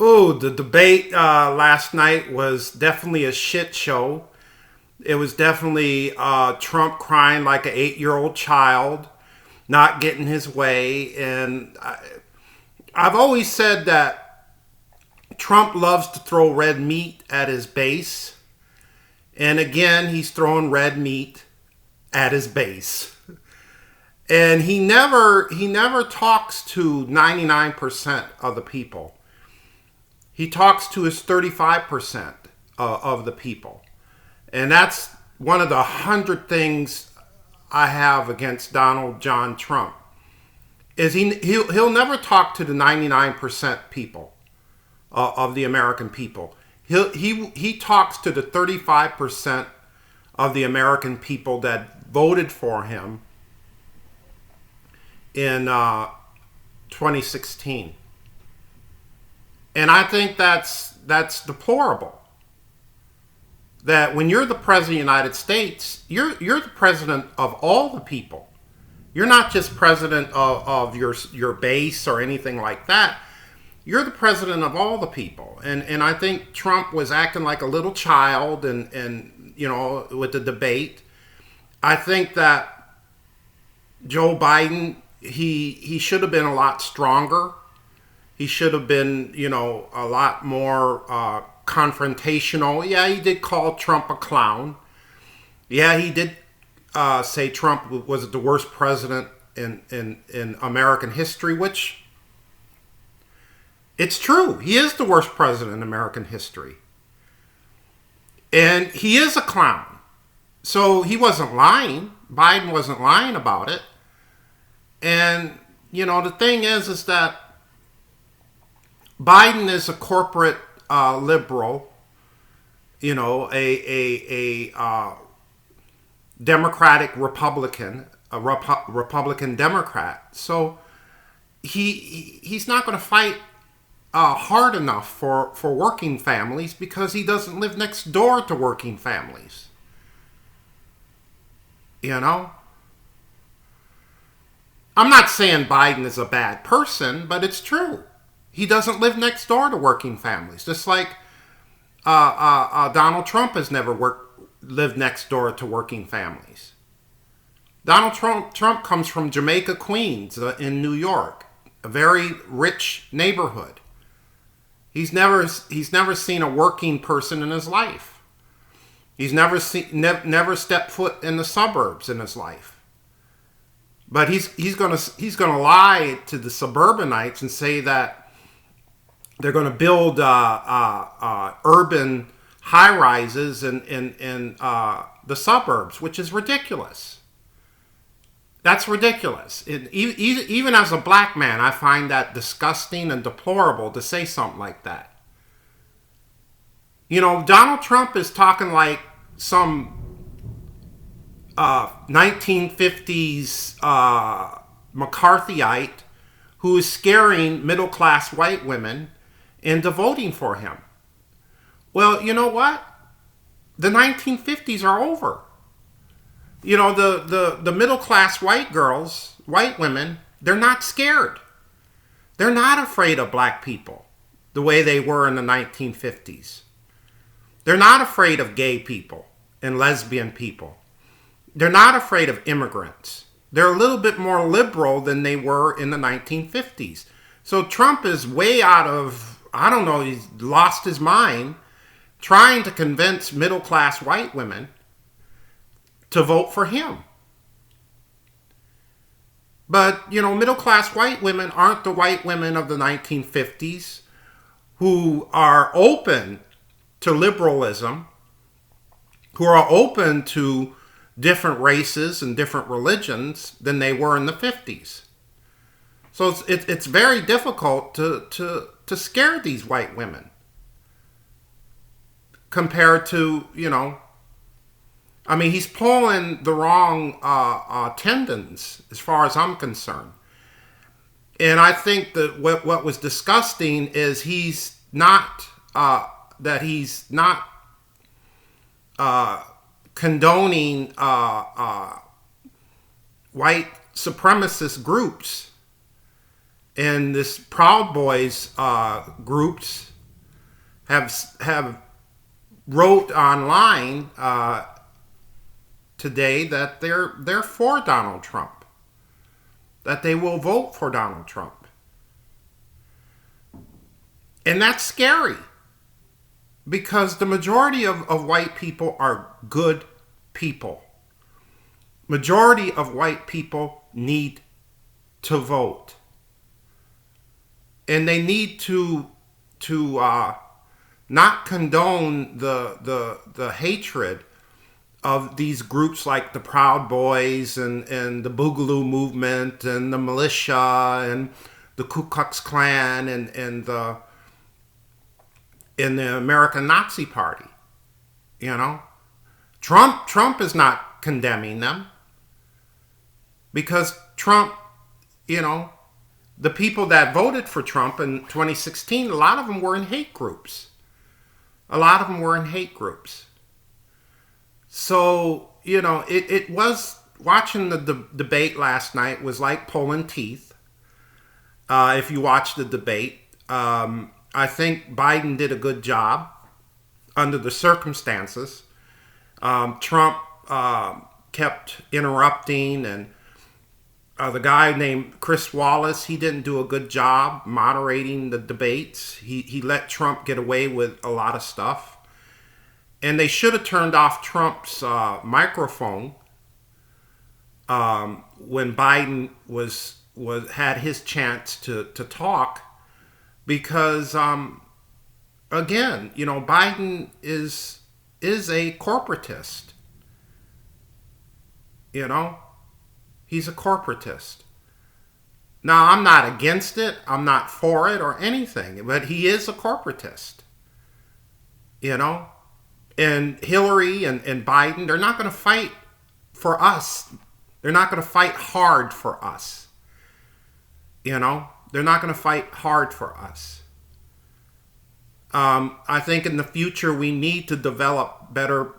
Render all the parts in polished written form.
Oh, the debate last night was definitely a shit show. It was definitely Trump crying like an 8-year-old child, not getting his way. And I've always said that Trump loves to throw red meat at his base. And again, he's throwing red meat at his base. And he never talks to 99% of the people. He talks to his 35% of the people. And that's one of the 100 things I have against Donald John Trump is he'll never talk to the 99% people of the American people. He talks to the 35% of the American people that voted for him in 2016. And I think that's deplorable. That when you're the president of the United States, you're the president of all the people. You're not just president of your base or anything like that. You're the president of all the people. And I think Trump was acting like a little child and with the debate. I think that Joe Biden, he should have been a lot stronger. He should have been, a lot more confrontational. Yeah, he did call Trump a clown. Yeah, he did say Trump was the worst president in American history, which it's true. He is the worst president in American history. And he is a clown. So he wasn't lying. Biden wasn't lying about it. And, the thing is that Biden is a corporate liberal, a Democratic Republican, a Republican Democrat. So he's not going to fight hard enough for working families because he doesn't live next door to working families. I'm not saying Biden is a bad person, but it's true. He doesn't live next door to working families, just like Donald Trump has never lived next door to working families. Donald Trump comes from Jamaica, Queens, in New York, a very rich neighborhood. He's never seen a working person in his life. He's never stepped foot in the suburbs in his life. But he's gonna lie to the suburbanites and say that they're going to build urban high rises in the suburbs, which is ridiculous. That's ridiculous. Even as a black man, I find that disgusting and deplorable to say something like that. Donald Trump is talking like some 1950s McCarthyite who is scaring middle-class white women into voting for him. Well, you know what? The 1950s are over. The middle-class white girls, white women, they're not scared. They're not afraid of black people the way they were in the 1950s. They're not afraid of gay people and lesbian people. They're not afraid of immigrants. They're a little bit more liberal than they were in the 1950s. So Trump is way out of, I don't know, he's lost his mind trying to convince middle-class white women to vote for him. But, middle-class white women aren't the white women of the 1950s who are open to liberalism, who are open to different races and different religions than they were in the 50s. So it's very difficult to scare these white women compared to, he's pulling the wrong tendons as far as I'm concerned. And I think that what was disgusting is he's not condoning white supremacist groups and this Proud Boys groups have wrote online today that they're for Donald Trump, that they will vote for Donald Trump. And that's scary, because the majority of white people are good people. Majority of white people need to vote. And they need to not condone the hatred of these groups like the Proud Boys and the Boogaloo movement and the militia and the Ku Klux Klan and the American Nazi Party. You know, Trump is not condemning them, because Trump, you know, the people that voted for Trump in 2016, a lot of them were in hate groups. A lot of them were in hate groups. So, you know, it was, watching the debate last night was like pulling teeth. If you watch the debate, I think Biden did a good job under the circumstances. Trump kept interrupting, and the guy named Chris Wallace, he didn't do a good job moderating the debates. He let Trump get away with a lot of stuff. And they should have turned off Trump's microphone when Biden had his chance to talk, because again, you know, Biden is a corporatist. You know, he's a corporatist. Now, I'm not against it. I'm not for it or anything, but he is a corporatist. You know, and Hillary and Biden, they're not going to fight for us. They're not going to fight hard for us. You know, they're not going to fight hard for us. I think in the future we need to develop better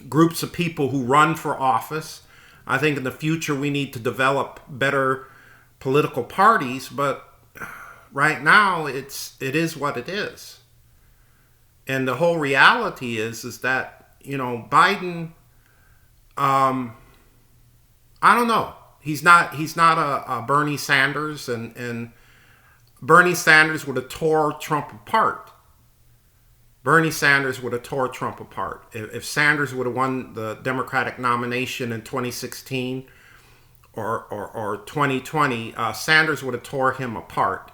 groups of people who run for office. I think in the future we need to develop better political parties, but right now it is what it is. And the whole reality is that, you know, Biden, I don't know. He's not a Bernie Sanders, and Bernie Sanders would have tore Trump apart. Bernie Sanders would have tore Trump apart. If Sanders would have won the Democratic nomination in 2016 or 2020, Sanders would have tore him apart.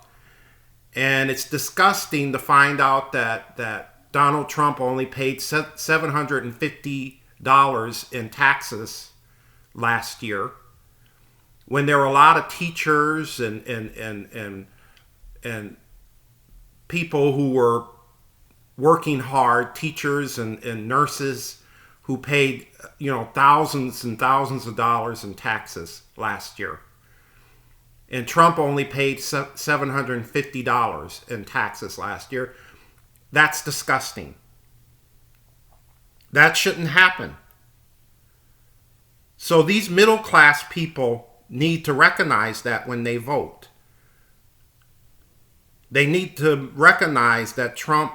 And it's disgusting to find out that Donald Trump only paid $750 in taxes last year, when there were a lot of teachers and people who were working hard, teachers and nurses who paid, you know, thousands and thousands of dollars in taxes last year. And Trump only paid $750 in taxes last year. That's disgusting. That shouldn't happen. So these middle class people need to recognize that when they vote. They need to recognize that Trump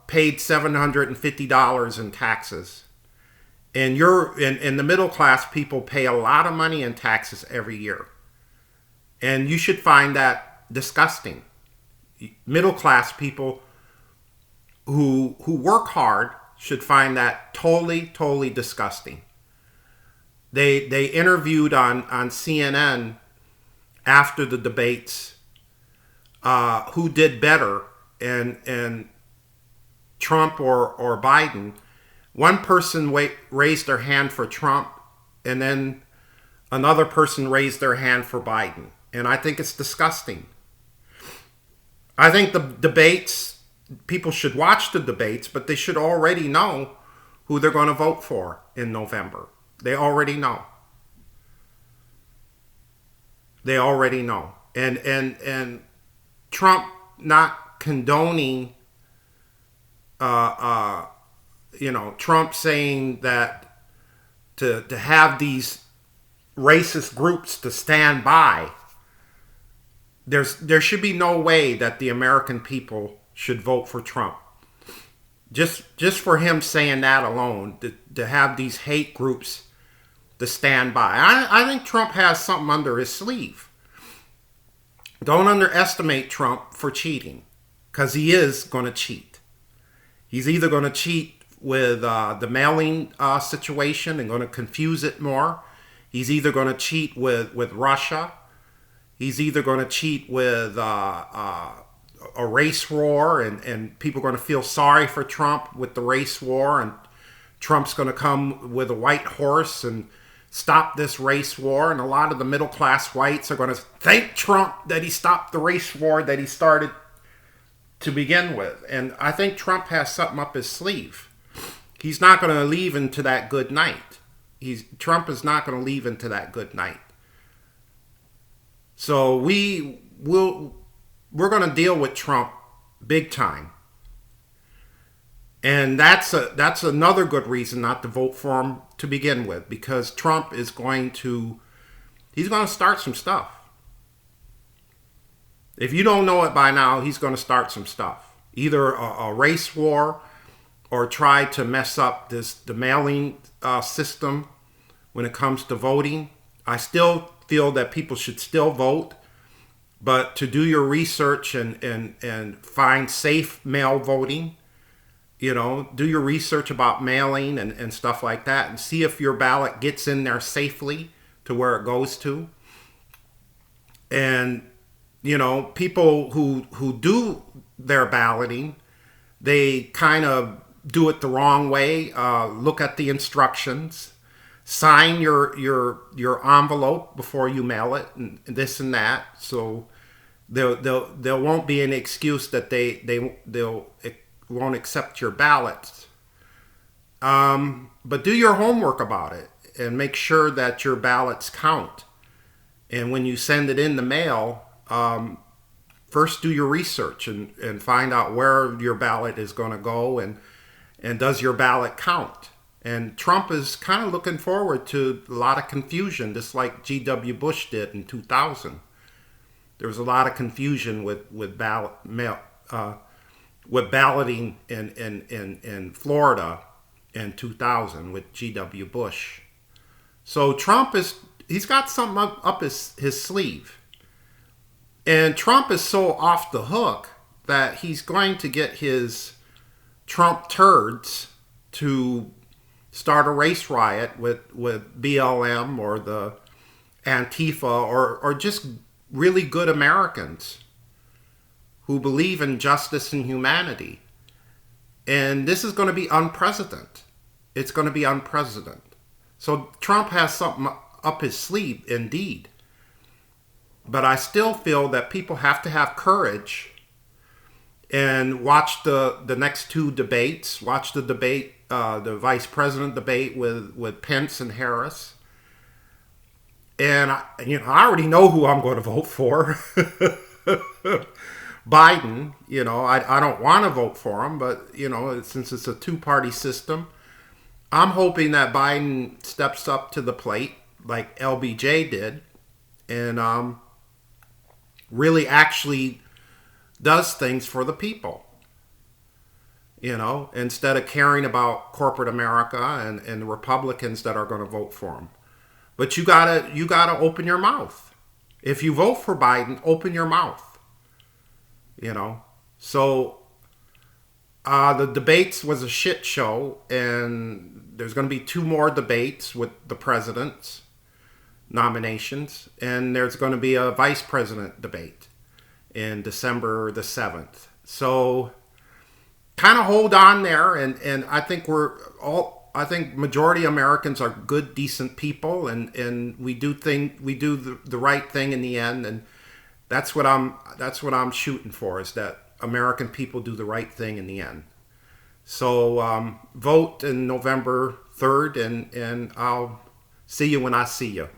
paid $750 in taxes. And the middle class people pay a lot of money in taxes every year. And you should find that disgusting. Middle class people who work hard should find that totally disgusting. They interviewed on CNN after the debates who did better, and Trump or Biden. One person raised their hand for Trump, and then another person raised their hand for Biden. And I think it's disgusting. I think the debates, people should watch the debates, but they should already know who they're going to vote for in November. They already know. They already know. And Trump not condoning, Trump saying that to have these racist groups to stand by there should be no way that the American people should vote for Trump. Just for him saying that alone, to have these hate groups to stand by. I think Trump has something under his sleeve. Don't underestimate Trump for cheating, because he is going to cheat. He's either going to cheat with the mailing situation and going to confuse it more. He's either going to cheat with Russia. He's either going to cheat with a race war, and people are going to feel sorry for Trump with the race war, and Trump's going to come with a white horse and stop this race war, and a lot of the middle class whites are going to thank Trump that he stopped the race war that he started to begin with. And I think Trump has something up his sleeve. He's not going to leave into that good night. Trump is not going to leave into that good night. So we're going to deal with Trump big time. And that's another good reason not to vote for him to begin with, because Trump is going to start some stuff. If you don't know it by now, he's going to start some stuff. Either a race war, or try to mess up the mailing system when it comes to voting. I still feel that people should still vote, but to do your research and find safe mail voting. Do your research about mailing and stuff like that, and see if your ballot gets in there safely to where it goes to. And, people who do their balloting, they kind of do it the wrong way. Look at the instructions. Sign your envelope before you mail it, and this and that. So there won't be any excuse that they'll won't accept your ballots. But do your homework about it and make sure that your ballots count. And when you send it in the mail, first do your research and find out where your ballot is going to go, and does your ballot count. And Trump is kind of looking forward to a lot of confusion, just like G.W. Bush did in 2000. There was a lot of confusion with balloting in Florida in 2000 with G.W. Bush. So Trump he's got something up his sleeve. And Trump is so off the hook that he's going to get his Trump turds to start a race riot with BLM or the Antifa or just really good Americans who believe in justice and humanity. And this is going to be unprecedented. It's going to be unprecedented. So Trump has something up his sleeve, indeed. But I still feel that people have to have courage and watch the next two debates. Watch the debate, the vice president debate with Pence and Harris. And I already know who I'm going to vote for. Biden. I don't want to vote for him, but since it's a two-party system, I'm hoping that Biden steps up to the plate like LBJ did, and really actually does things for the people. Instead of caring about corporate America and the Republicans that are going to vote for him. But you gotta open your mouth. If you vote for Biden, open your mouth. So the debates was a shit show, and there's going to be two more debates with the president's nominations, and there's going to be a vice president debate in December the 7th. So kind of hold on there, and I think I think majority Americans are good, decent people, and we do the right thing in the end, and that's what I'm shooting for, is that American people do the right thing in the end. So vote in November 3rd, and I'll see you when I see you.